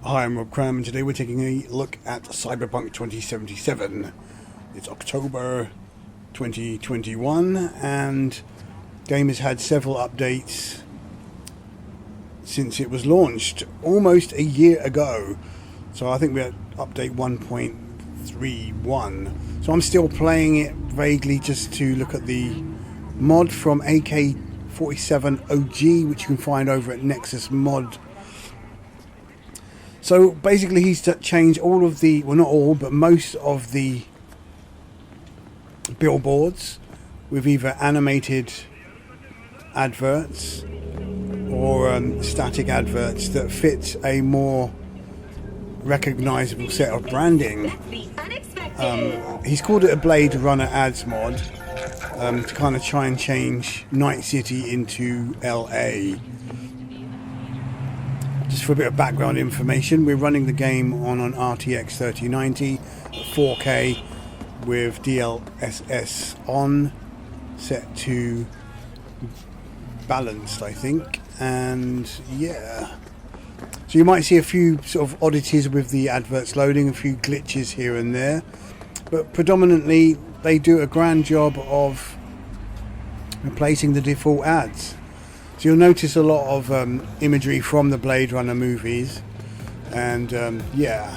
Hi, I'm Rob Cram, and today we're taking a look at Cyberpunk 2077. It's October 2021, and the game has had several updates since it was launched almost a year ago. So I think we're at update 1.31. So I'm still playing it vaguely just to look at the mod from AK47OG, which you can find over at Nexus Mod. So basically he's changed all of the, well not all, but most of the billboards with either animated adverts or static adverts that fit a more recognizable set of branding. He's called it a Blade Runner Ads mod to kind of try and change Night City into LA. Just for a bit of background information, we're running the game on an RTX 3090 4K with DLSS on, set to balanced, I think, and yeah. So you might see a few sort of oddities with the adverts loading, a few glitches here and there, but predominantly they do a grand job of replacing the default ads. So you'll notice a lot of imagery from the Blade Runner movies, and yeah,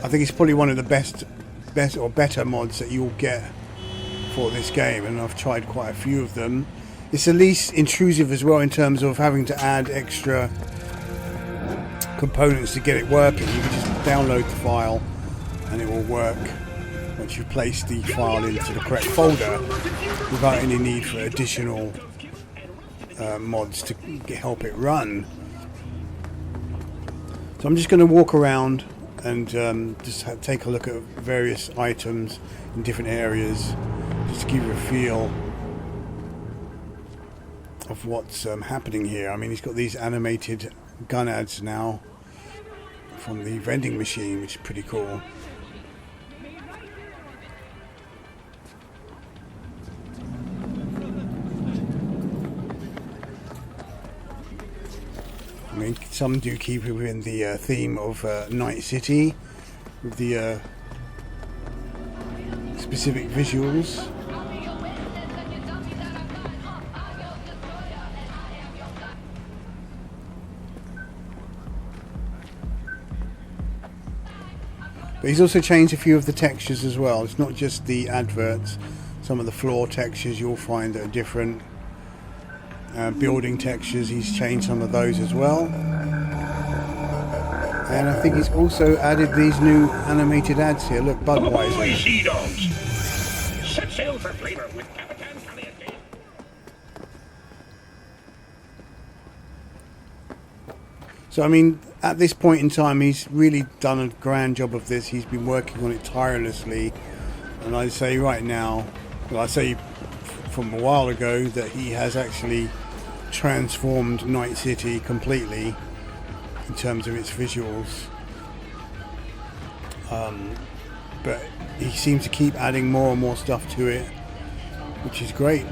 I think it's probably one of the best or better mods that you'll get for this game, and I've tried quite a few of them. It's the least intrusive as well in terms of having to add extra components to get it working. You can just download the file and it will work once you place the file into the correct folder without any need for additional mods to help it run. So I'm just going to walk around and just take a look at various items in different areas, just to give you a feel of what's happening here. I mean, he's got these animated gun ads now from the vending machine, which is pretty cool. I mean, some do keep it within the theme of Night City with the specific visuals. But he's also changed a few of the textures as well. It's not just the adverts. Some of the floor textures you'll find that are different. Building textures, he's changed some of those as well. And I think he's also added these new animated ads here. Look, Budweiser. Sea dogs. Set sail for flavor with Captain Caliente. So I mean, at this point in time, he's really done a grand job of this. He's been working on it tirelessly, and I'd say right now, well, I say from a while ago, that he has actually transformed Night City completely in terms of its visuals. But he seems to keep adding more and more stuff to it, which is great.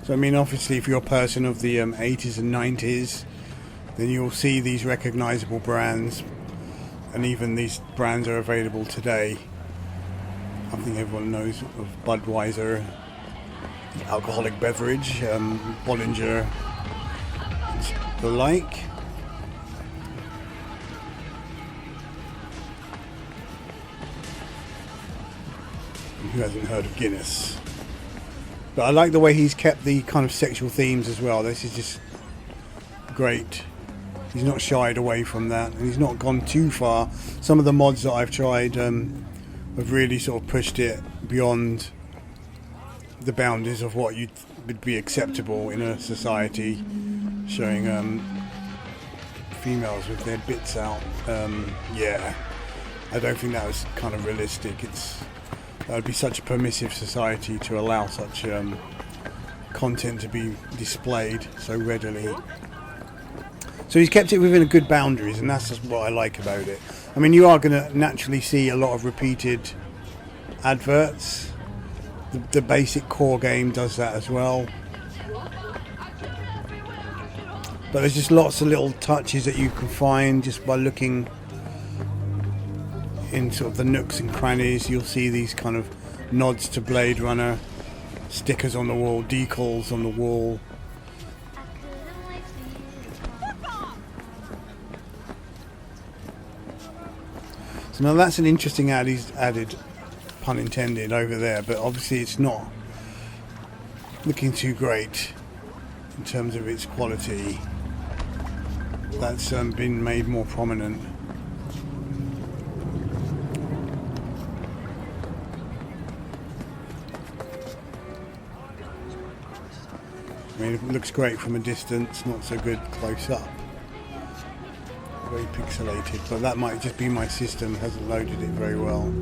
So I mean, obviously if you're a person of the 80s and 90s, then you'll see these recognizable brands, and even these brands are available today. I think everyone knows of Budweiser, alcoholic beverage, Bollinger, and the like. Who hasn't heard of Guinness? But I like the way he's kept the kind of sexual themes as well. This is just great. He's not shied away from that, and he's not gone too far. Some of the mods that I've tried have really sort of pushed it beyond the boundaries of what would be acceptable in a society, showing females with their bits out. Yeah, I don't think that was kind of realistic. It's That would be such a permissive society to allow such content to be displayed so readily. So he's kept it within a good boundaries, and that's just what I like about it. I mean, you are going to naturally see a lot of repeated adverts. The basic core game does that as well. But there's just lots of little touches that you can find just by looking in sort of the nooks and crannies. You'll see these kind of nods to Blade Runner, stickers on the wall, decals on the wall. So now that's an interesting ad he's added, pun intended, over there, but obviously it's not looking too great in terms of its quality. That's been made more prominent. I mean, it looks great from a distance, not so good close up. Very pixelated, but that might just be my system hasn't loaded it very well.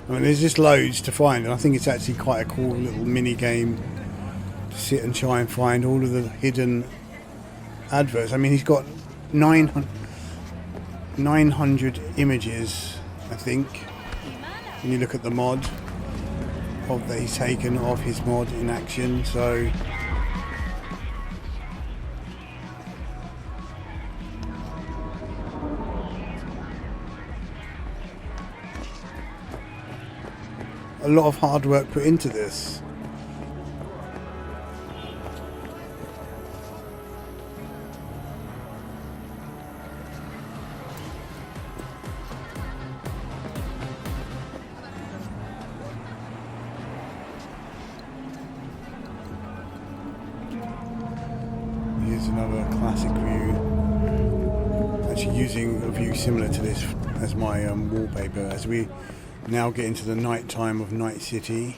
I mean, there's just loads to find, and I think it's actually quite a cool little mini game to sit and try and find all of the hidden adverts. I mean, he's got 900 images, I think, when you look at the mod that he's taken of his mod in action. So a lot of hard work put into this. Here's another classic view, actually using a view similar to this as my wallpaper, as we now get into the night time of Night City.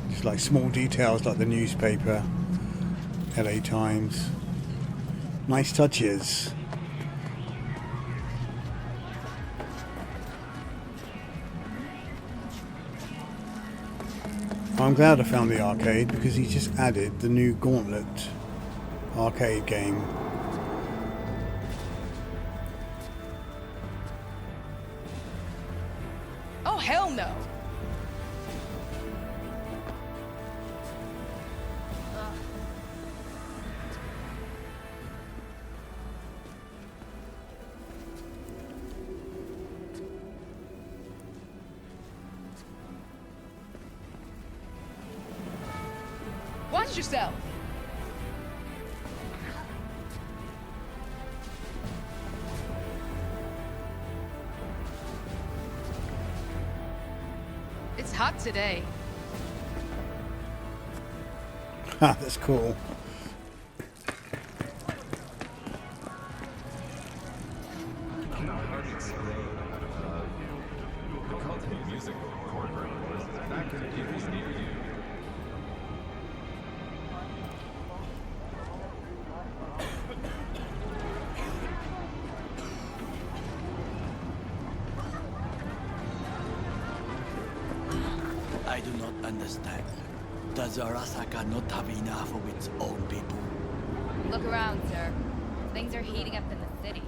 Just like small details like the newspaper, LA Times. Nice touches. I'm glad I found the arcade because he just added the new Gauntlet arcade game. Oh, hell no! Watch yourself! It's hot today. Ha, that's cool. I do not understand. Does Arasaka not have enough of its own people? Look around, sir. Things are heating up in the city.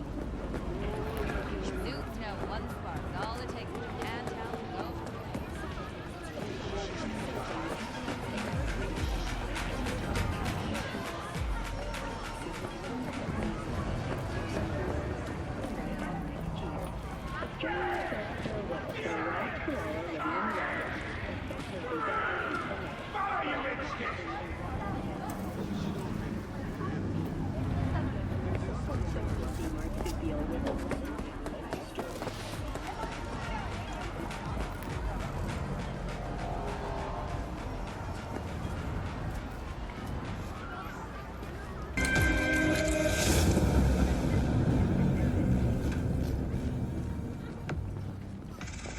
Suits know one spark. All it takes is a can towel to go.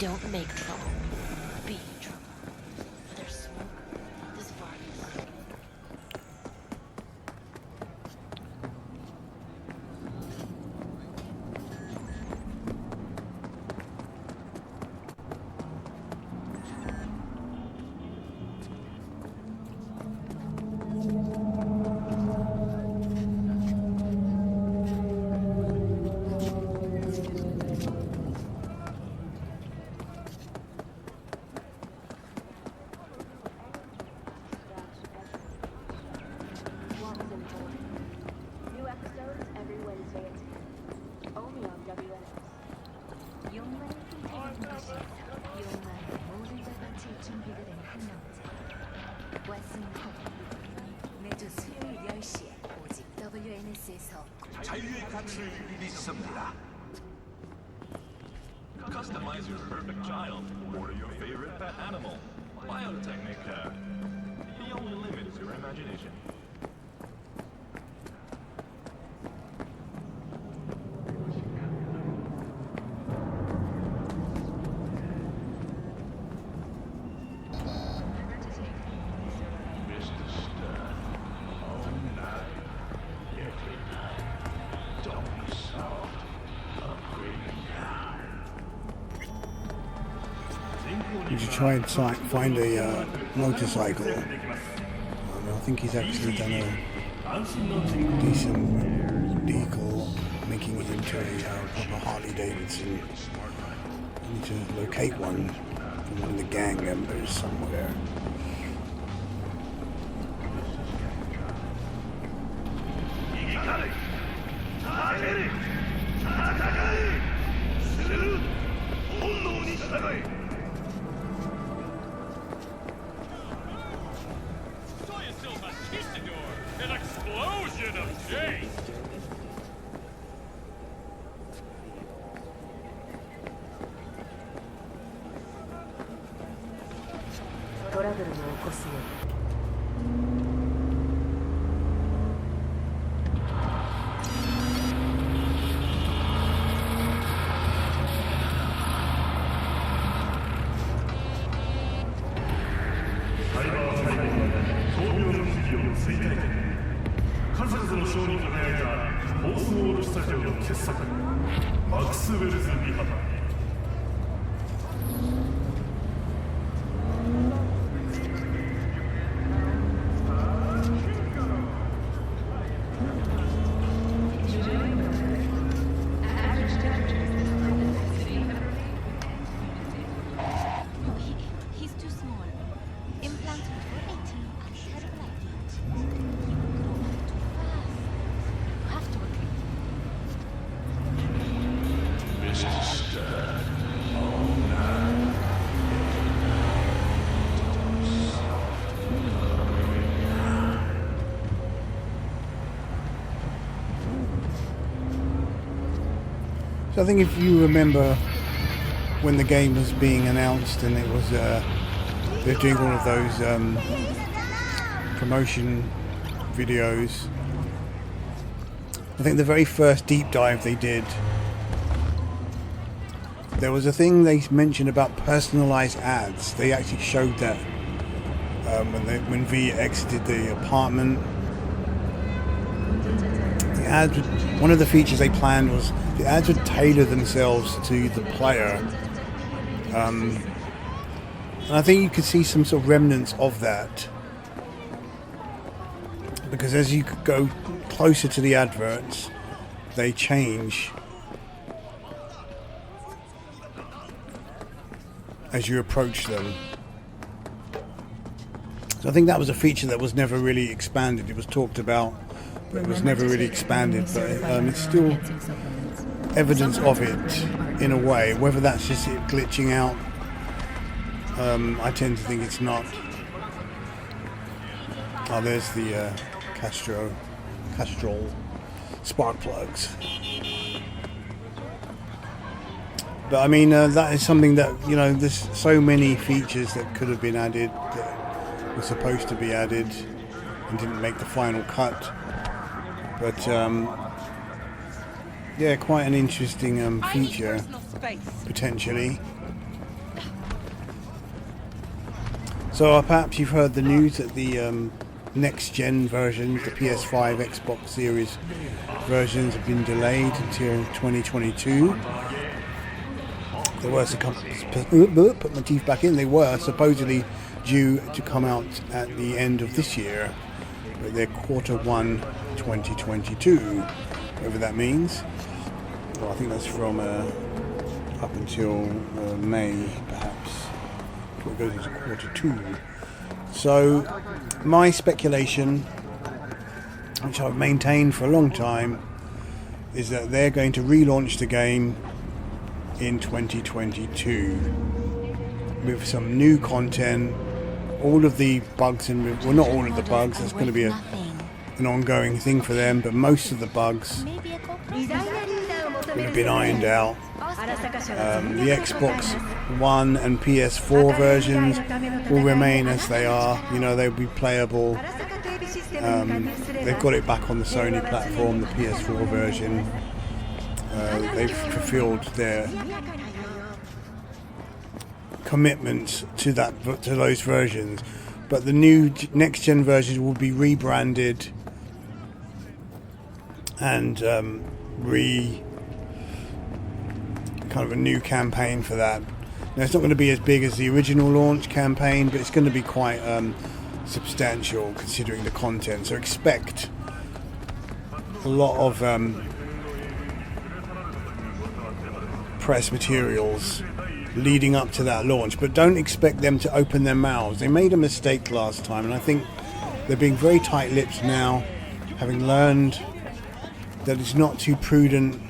Don't make trouble. Be trouble. There's smoke. There's fire. New episodes every Wednesday at 10. Only on WNS. 용만의 선택은 것이 용만의 모든 것을 준비가 된 한 남자 왓슨 매주 수요일 10시에 오직 WNS에서 자유의 가치를 믿습니다. Customize your perfect child or your favorite pet animal. Biotechnica. The only limit is your imagination. You should try and find a motorcycle. I think he's actually done a decent vehicle, making it into a proper Harley Davidson. I need to locate one from one of the gang members somewhere. An explosion of change!トラブルを起こすよ 数々の賞に輝いたホースウォールスタジオの傑作マクスウェルズ・リハタ。He's too small. Implants before 18 and Shadowplay. You have to agree. So I think if you remember when the game was being announced and it was they're doing all of those promotion videos, I think the very first deep dive they did, there was a thing they mentioned about personalized ads. They actually showed that when V exited the apartment. The ads would, one of the features they planned was the ads would tailor themselves to the player, and I think you could see some sort of remnants of that, because as you could go closer to the adverts, they change as you approach them. So I think that was a feature that was never really expanded. It was talked about, but it was never really expanded. But it's still evidence of it in a way. Whether that's just it glitching out, I tend to think it's not. Oh, there's the Castrol spark plugs. But I mean, that is something that, you know, there's so many features that could have been added, that were supposed to be added and didn't make the final cut. But yeah, quite an interesting feature, potentially. So perhaps you've heard the news that the next gen versions, the PS5, Xbox Series versions, have been delayed until 2022. They were put my teeth back in. They were supposedly due to come out at the end of this year, but they're Q1 2022, whatever that means. Well, I think that's from up until May, perhaps. It goes into Q2. So my speculation, which I've maintained for a long time, is that they're going to relaunch the game in 2022 with some new content. All of the bugs, and well, not all of the bugs, that's going to be an ongoing thing for them, but most of the bugs have been ironed out. The Xbox One and PS4 versions will remain as they are. You know, they'll be playable. They've got it back on the Sony platform, the PS4 version. They've fulfilled their commitments to those versions, but the new next gen versions will be rebranded and kind of a new campaign for that. Now, it's not going to be as big as the original launch campaign, but it's going to be quite substantial considering the content. So expect a lot of press materials leading up to that launch, but don't expect them to open their mouths. They made a mistake last time, and I think they're being very tight-lipped now, having learned that it's not too prudent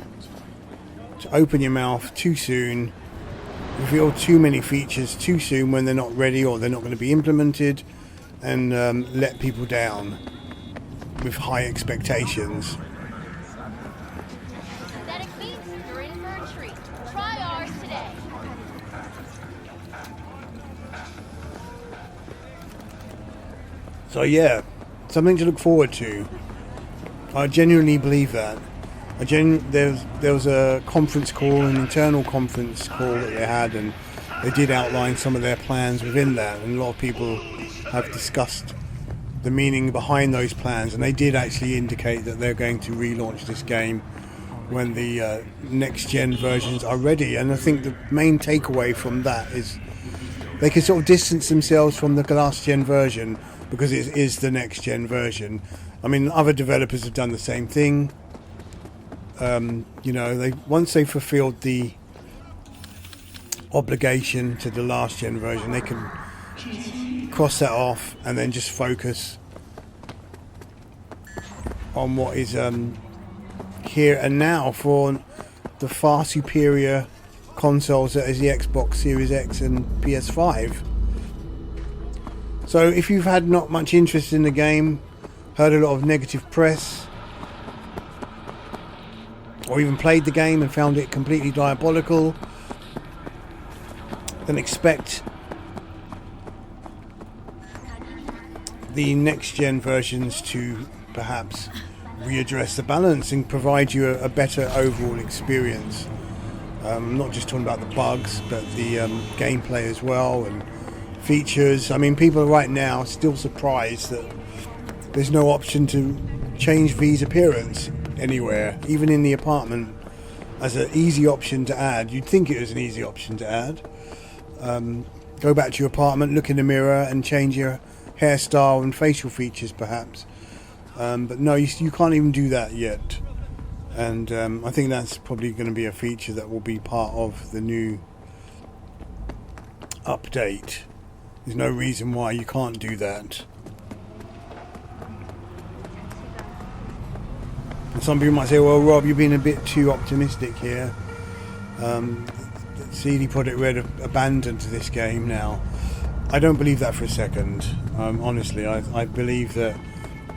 to open your mouth too soon, reveal too many features too soon when they're not ready or they're not going to be implemented, and let people down with high expectations. Pathetic means you're in for a treat. Try ours today. So yeah, something to look forward to. I genuinely believe that. There was a conference call, an internal conference call that they had, and they did outline some of their plans within that, and a lot of people have discussed the meaning behind those plans, and they did actually indicate that they're going to relaunch this game when the next gen versions are ready. And I think the main takeaway from that is they can sort of distance themselves from the last gen version because it is the next gen version. I mean, other developers have done the same thing. You know, once they fulfilled the obligation to the last gen version, they can cross that off and then just focus on what is here and now for the far superior consoles that is the Xbox Series X and PS5. So if you've had not much interest in the game, heard a lot of negative press, or even played the game and found it completely diabolical, then expect the next gen versions to perhaps readdress the balance and provide you a better overall experience. Not just talking about the bugs, but the gameplay as well and features. I mean, people right now are still surprised that there's no option to change V's appearance anywhere, even in the apartment, as an easy option to add. You'd think it was an easy option to add. Go back to your apartment, look in the mirror and change your hairstyle and facial features perhaps, but no, you can't even do that yet. And I think that's probably going to be a feature that will be part of the new update. There's no reason why you can't do that. And some people might say, well, Rob, you're being a bit too optimistic here. CD Projekt Red have abandoned this game now. I don't believe that for a second. Honestly, I believe that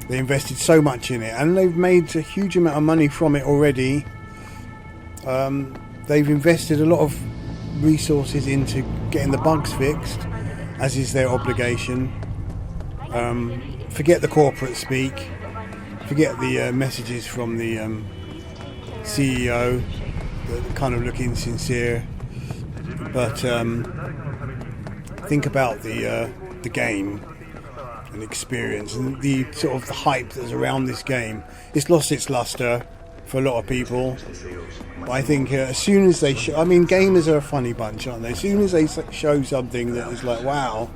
they invested so much in it and they've made a huge amount of money from it already. They've invested a lot of resources into getting the bugs fixed, as is their obligation. Forget the corporate speak, forget the messages from the CEO that kind of look insincere, but think about the the game and experience, and the sort of the hype that's around this game. It's lost its luster for a lot of people. But I think as soon as they show, I mean, gamers are a funny bunch, aren't they? As soon as they show something that is like, wow,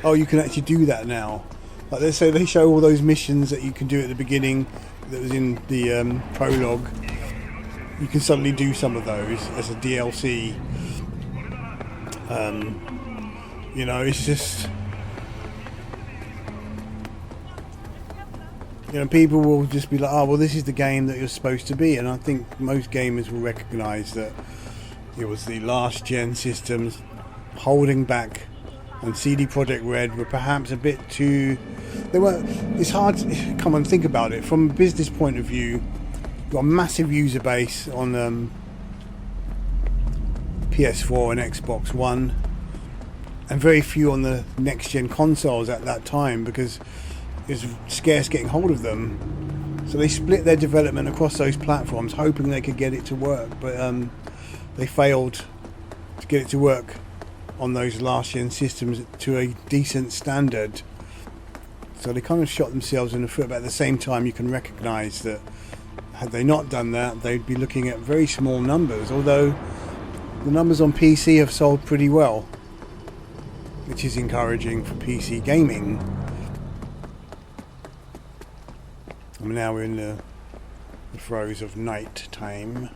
oh, you can actually do that now. Like they say, they show all those missions that you can do at the beginning that was in the prologue. You can suddenly do some of those as a DLC. You know, it's just, you know, people will just be like, oh, well, this is the game that you're supposed to be. And I think most gamers will recognise that it was the last gen systems holding back, and CD Projekt Red were perhaps a bit too, they were, it's hard to come and think about it from a business point of view. You've got a massive user base on PS4 and Xbox One, and very few on the next gen consoles at that time because it was scarce getting hold of them. So they split their development across those platforms, hoping they could get it to work, but they failed to get it to work on those last gen systems to a decent standard. So they kind of shot themselves in the foot, but at the same time you can recognise that had they not done that, they'd be looking at very small numbers, although the numbers on PC have sold pretty well, which is encouraging for PC gaming. And now we're in the throes of night time,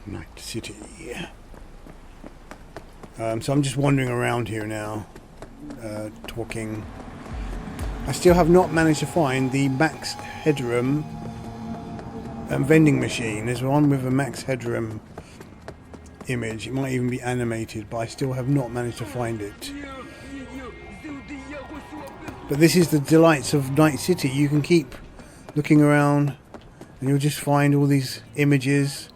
Night City. So I'm just wandering around here now, talking. I still have not managed to find the max headroom vending machine. There's one with a max headroom image. It might even be animated, but I still have not managed to find it. But this is the delights of Night City. You can keep looking around and you'll just find all these images,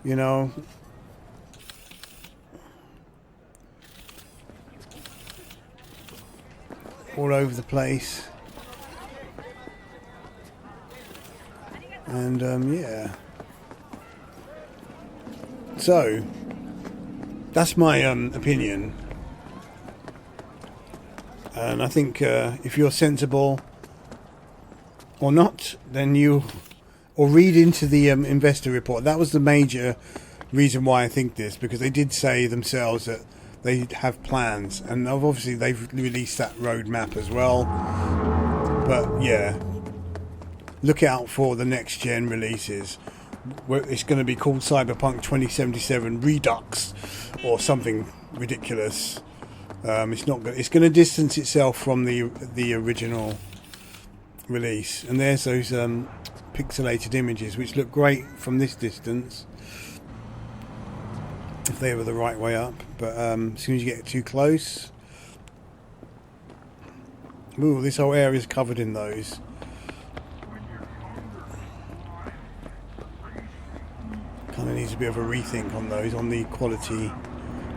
you know, all over the place. And yeah, so that's my opinion, and I think if you're sensible or not, then you or read into the investor report. That was the major reason why I think this, because they did say themselves that they have plans, and obviously they've released that roadmap as well. But yeah, look out for the next gen releases. It's going to be called Cyberpunk 2077 Redux or something ridiculous. It's not. It's going to distance itself from the original release. And there's those pixelated images which look great from this distance if they were the right way up. But as soon as you get too close, ooh, this whole area is covered in those. Kind of needs a bit of a rethink on those, on the quality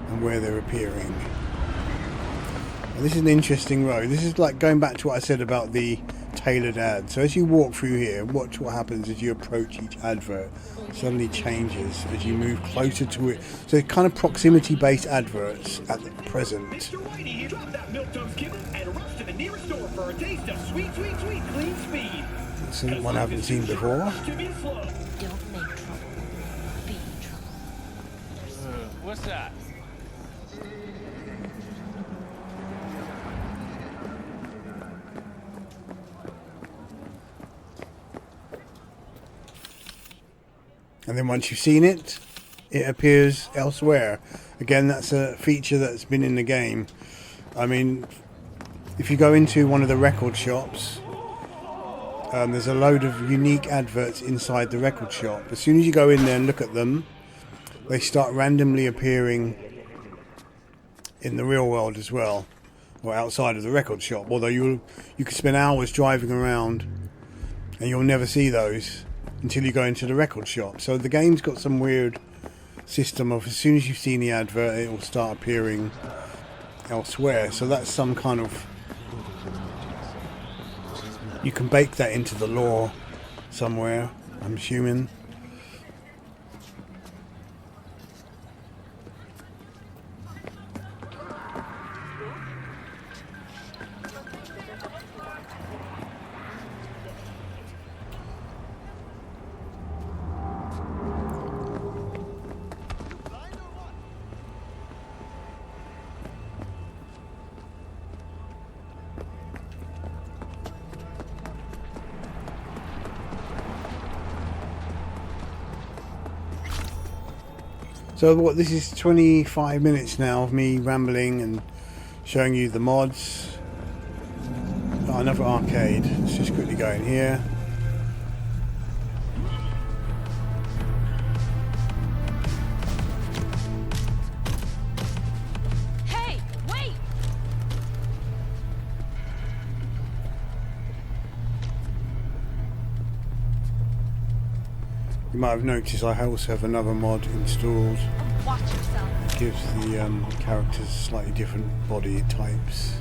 and where they're appearing. Now, this is an interesting road. This is like going back to what I said about the tailored ad. So as you walk through here, watch what happens as you approach each advert. It suddenly changes as you move closer to it. So it's kind of proximity based adverts at the present. Mr. Whitey, drop that milk-toast kibble and rush to the nearest store for a taste of sweet, sweet, sweet clean speed. It's one I haven't seen before. Don't make trouble. Be trouble. What's that? And then once you've seen it, it appears elsewhere. Again, that's a feature that's been in the game. I mean, if you go into one of the record shops, there's a load of unique adverts inside the record shop. As soon as you go in there and look at them, they start randomly appearing in the real world as well, or outside of the record shop. Although you could spend hours driving around and you'll never see those until you go into the record shop. So the game's got some weird system of as soon as you've seen the advert, it will start appearing elsewhere. So that's some kind of, you can bake that into the lore somewhere, I'm assuming. So what, this is 25 minutes now of me rambling and showing you the mods. Oh, another arcade. Let's just quickly go in here. Hey, wait! You might have noticed I also have another mod installed. Watch yourself. It gives the characters slightly different body types.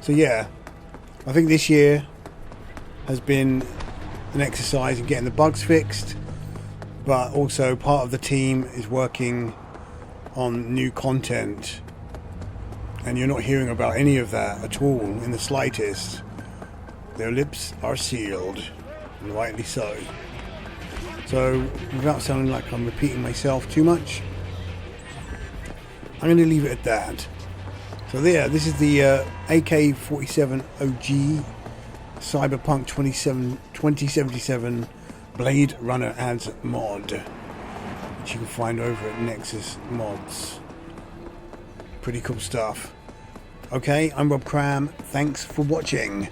So yeah, I think this year has been an exercise in getting the bugs fixed, but also part of the team is working on new content, and you're not hearing about any of that at all in the slightest. Their lips are sealed, and rightly so. So without sounding like I'm repeating myself too much, I'm going to leave it at that. So there, this is the AK47OG Cyberpunk 2077 Blade Runner Ads mod, which you can find over at Nexus Mods. Pretty cool stuff. Okay, I'm Rob Cram. Thanks for watching.